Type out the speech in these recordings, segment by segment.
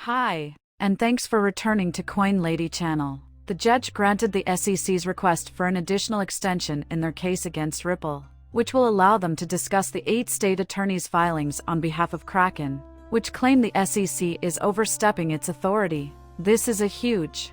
Hi, and thanks for returning to Coin Lady channel. The judge granted the SEC's request for an additional extension in their case against Ripple, which will allow them to discuss the 8 state attorneys' filings on behalf of Kraken, which claim the SEC is overstepping its authority. This is a huge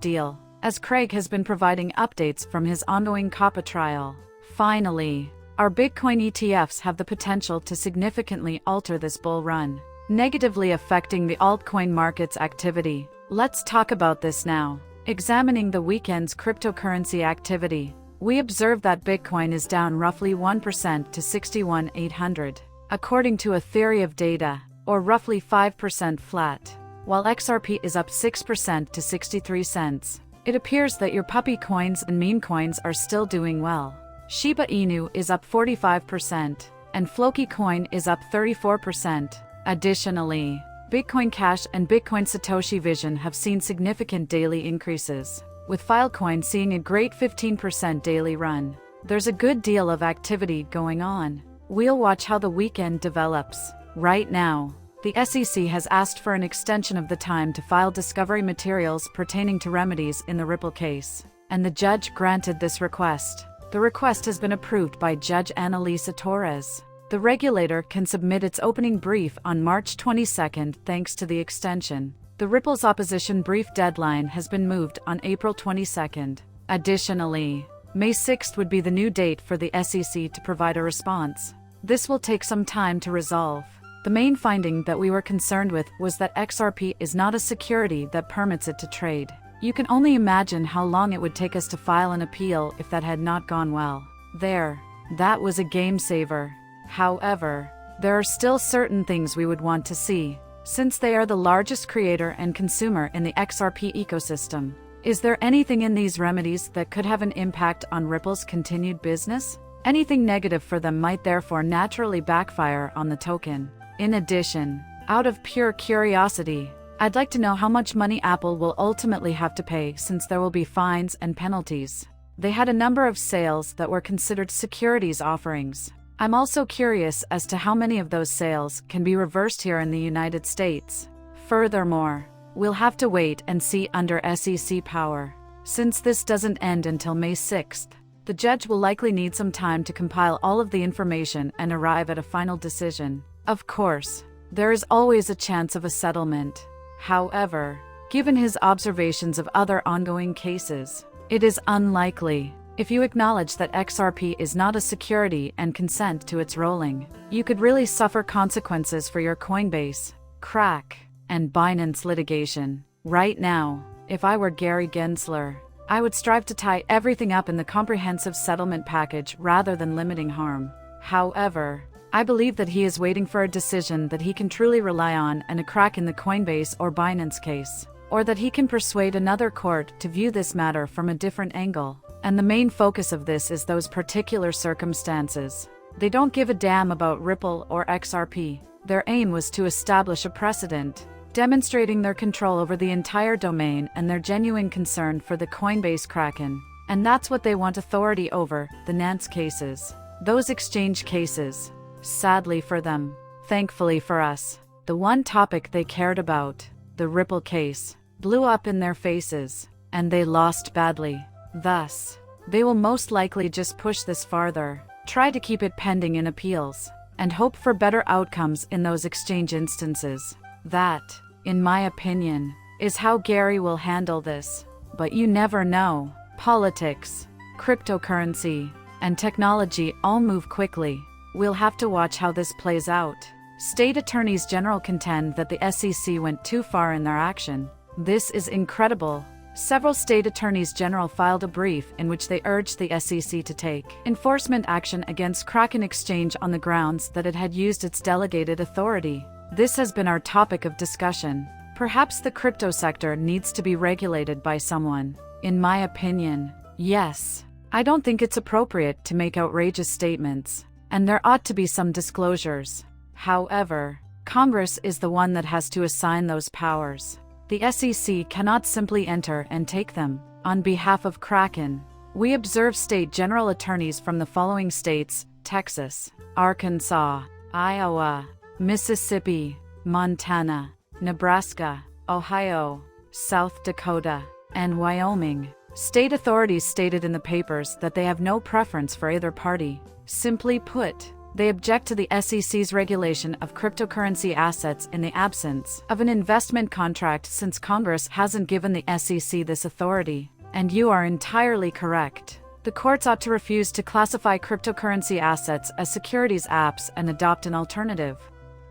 deal, as Craig has been providing updates from his ongoing COPPA trial. Finally, our Bitcoin ETFs have the potential to significantly alter this bull run, negatively affecting the altcoin market's activity. Let's talk about this now. Examining the weekend's cryptocurrency activity, we observed that Bitcoin is down roughly 1% to 61,800, according to a theory of data, or roughly 5% flat, while XRP is up 6% to 63 cents. It appears that your puppy coins and meme coins are still doing well. Shiba Inu is up 45%, and Floki coin is up 34%. Additionally, Bitcoin Cash and Bitcoin Satoshi Vision have seen significant daily increases, with Filecoin seeing a great 15% daily run. There's a good deal of activity going on. We'll watch how the weekend develops. Right now, the SEC has asked for an extension of the time to file discovery materials pertaining to remedies in the Ripple case, and the judge granted this request. The request has been approved by Judge Annalisa Torres. The regulator can submit its opening brief on March 22 thanks to the extension. The Ripple's opposition brief deadline has been moved on April 22. Additionally, May 6 would be the new date for the SEC to provide a response. This will take some time to resolve. The main finding that we were concerned with was that XRP is not a security that permits it to trade. You can only imagine how long it would take us to file an appeal if that had not gone well. That was a game saver. However, there are still certain things we would want to see, since they are the largest creator and consumer in the XRP ecosystem. Is there anything in these remedies that could have an impact on Ripple's continued business? Anything negative for them might therefore naturally backfire on the token. In addition, out of pure curiosity, I'd like to know how much money Apple will ultimately have to pay, since there will be fines and penalties. They had a number of sales that were considered securities offerings. I'm also curious as to how many of those sales can be reversed here in the United States. Furthermore, we'll have to wait and see under SEC power. Since this doesn't end until May 6th, the judge will likely need some time to compile all of the information and arrive at a final decision. Of course, there is always a chance of a settlement. However, given his observations of other ongoing cases, it is unlikely. If you acknowledge that XRP is not a security and consent to its rolling, you could really suffer consequences for your Coinbase, Crack, and Binance litigation. Right now, if I were Gary Gensler, I would strive to tie everything up in the comprehensive settlement package rather than limiting harm. However, I believe that he is waiting for a decision that he can truly rely on and a crack in the Coinbase or Binance case, or that he can persuade another court to view this matter from a different angle. And the main focus of this is those particular circumstances. They don't give a damn about Ripple or XRP. Their aim was to establish a precedent, demonstrating their control over the entire domain and their genuine concern for the Coinbase Kraken. And that's what they want authority over, the Nance cases. Those exchange cases. Sadly for them, thankfully for us, the one topic they cared about, the Ripple case, blew up in their faces, and they lost badly. Thus, they will most likely just push this farther, try to keep it pending in appeals, and hope for better outcomes in those exchange instances. That, in my opinion, is how Gary will handle this. But you never know. Politics, cryptocurrency, and technology all move quickly. We'll have to watch how this plays out. State attorneys general contend that the SEC went too far in their action. This is incredible. Several state attorneys general filed a brief in which they urged the SEC to take enforcement action against Kraken Exchange on the grounds that it had used its delegated authority. This has been our topic of discussion. Perhaps the crypto sector needs to be regulated by someone. In my opinion, yes. I don't think it's appropriate to make outrageous statements, and there ought to be some disclosures. However, Congress is the one that has to assign those powers. The SEC cannot simply enter and take them. On behalf of Kraken, we observe state general attorneys from the following states: Texas, Arkansas, Iowa, Mississippi, Montana, Nebraska, Ohio, South Dakota, and Wyoming. State authorities stated in the papers that they have no preference for either party. Simply put, they object to the SEC's regulation of cryptocurrency assets in the absence of an investment contract, since Congress hasn't given the SEC this authority. And you are entirely correct. The courts ought to refuse to classify cryptocurrency assets as securities apps and adopt an alternative.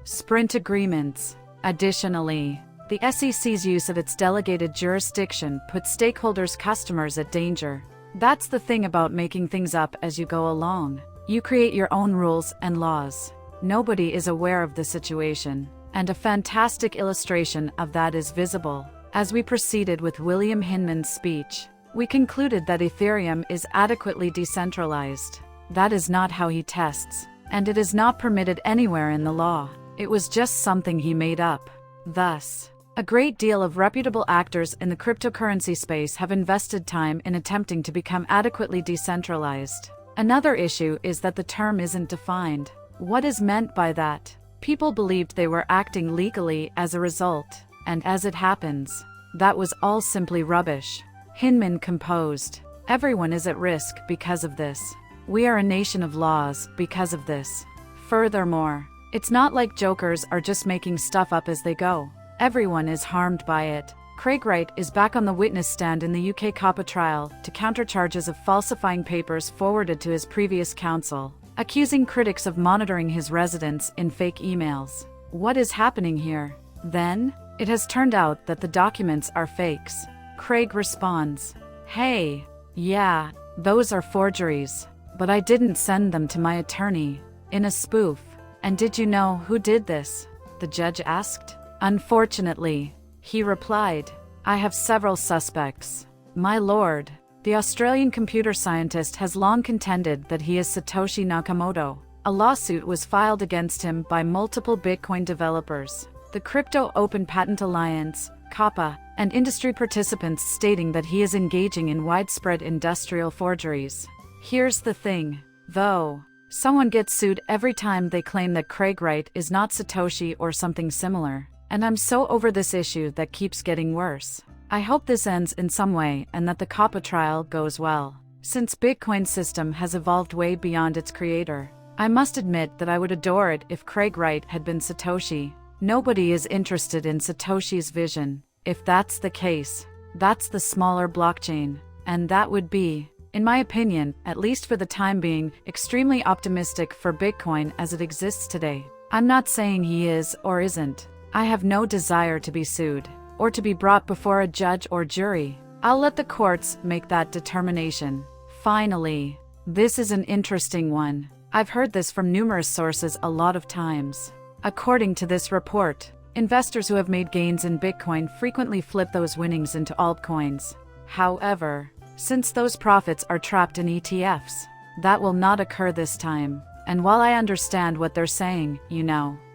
Sprint agreements. Additionally, the SEC's use of its delegated jurisdiction puts stakeholders' customers at danger. That's the thing about making things up as you go along. You create your own rules and laws. Nobody is aware of the situation, and a fantastic illustration of that is visible. As we proceeded with William Hinman's speech, we concluded that Ethereum is adequately decentralized. That is not how he tests, and it is not permitted anywhere in the law. It was just something he made up. Thus, a great deal of reputable actors in the cryptocurrency space have invested time in attempting to become adequately decentralized. Another issue is that the term isn't defined. What is meant by that? People believed they were acting legally as a result, and as it happens, that was all simply rubbish. Hinman composed, "Everyone is at risk because of this. We are a nation of laws because of this. Furthermore, it's not like jokers are just making stuff up as they go. Everyone is harmed by it." Craig Wright is back on the witness stand in the UK COPPA trial to counter charges of falsifying papers forwarded to his previous counsel, accusing critics of monitoring his residence in fake emails. What is happening here? Then, it has turned out that the documents are fakes. Craig responds, "Hey, yeah, those are forgeries, but I didn't send them to my attorney," in a spoof. "And did you know who did this?" the judge asked. "Unfortunately," he replied, "I have several suspects. My lord." The Australian computer scientist has long contended that he is Satoshi Nakamoto. A lawsuit was filed against him by multiple Bitcoin developers, the Crypto Open Patent Alliance, COPPA, and industry participants, stating that he is engaging in widespread industrial forgeries. Here's the thing, though. Someone gets sued every time they claim that Craig Wright is not Satoshi or something similar. And I'm so over this issue that keeps getting worse. I hope this ends in some way and that the COPPA trial goes well. Since Bitcoin's system has evolved way beyond its creator, I must admit that I would adore it if Craig Wright had been Satoshi. Nobody is interested in Satoshi's vision. If that's the case, that's the smaller blockchain. And that would be, in my opinion, at least for the time being, extremely optimistic for Bitcoin as it exists today. I'm not saying he is or isn't. I have no desire to be sued, or to be brought before a judge or jury. I'll let the courts make that determination. Finally, this is an interesting one. I've heard this from numerous sources a lot of times. According to this report, investors who have made gains in Bitcoin frequently flip those winnings into altcoins. However, since those profits are trapped in ETFs, that will not occur this time. And while I understand what they're saying,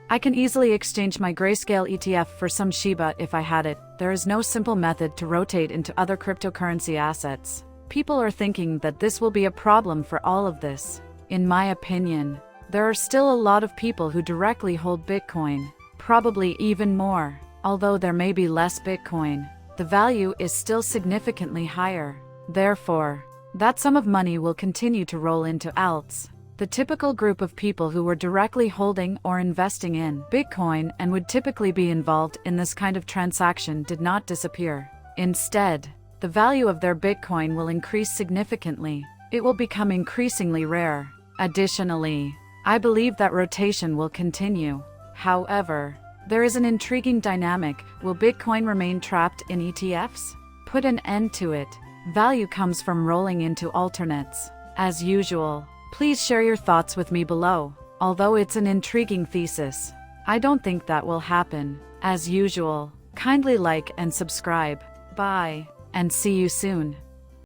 I can easily exchange my Grayscale ETF for some Shiba if I had it. There is no simple method to rotate into other cryptocurrency assets. People are thinking that this will be a problem for all of this. In my opinion, there are still a lot of people who directly hold Bitcoin, probably even more. Although there may be less Bitcoin, the value is still significantly higher. Therefore, that sum of money will continue to roll into alts. The typical group of people who were directly holding or investing in Bitcoin and would typically be involved in this kind of transaction did not disappear. Instead, the value of their Bitcoin will increase significantly. It will become increasingly rare. Additionally, I believe that rotation will continue. However, there is an intriguing dynamic. Will Bitcoin remain trapped in ETFs? Put an end to it. Value comes from rolling into alternates. As usual, please share your thoughts with me below. Although it's an intriguing thesis, I don't think that will happen. As usual, kindly like and subscribe. Bye, and see you soon.